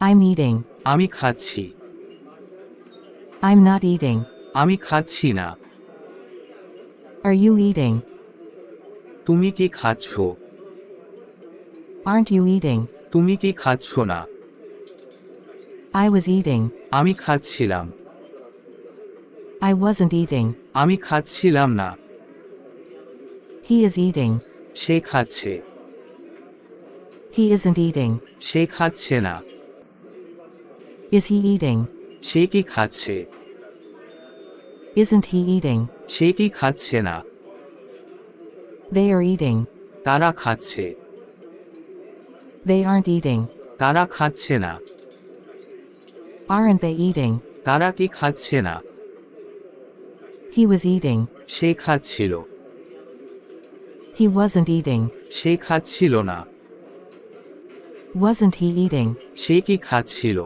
I'm eating. আমি খাচ্ছি। I'm not eating. আমি খাচ্ছি না। Are you eating? তুমি কি খাচ্ছ? Aren't you eating? তুমি কি খাচ্ছ না? I was eating. আমি খাচ্ছিলাম। I wasn't eating. আমি খাচ্ছিলাম না। He is eating. সে খাচ্ছে। He isn't eating. সে খাচ্ছে না। Is he eating? সে কি খাচ্ছে? Isn't he eating? সে কি খাচ্ছে না? They are eating. তারা খাচ্ছে। They aren't eating. তারা খাচ্ছে না। Aren't they eating? তারা কি খাচ্ছে না? He was eating. সে খাচ্ছিল। He wasn't eating. সে খাচ্ছিল না। Wasn't he eating? সে কি খাচ্ছিল?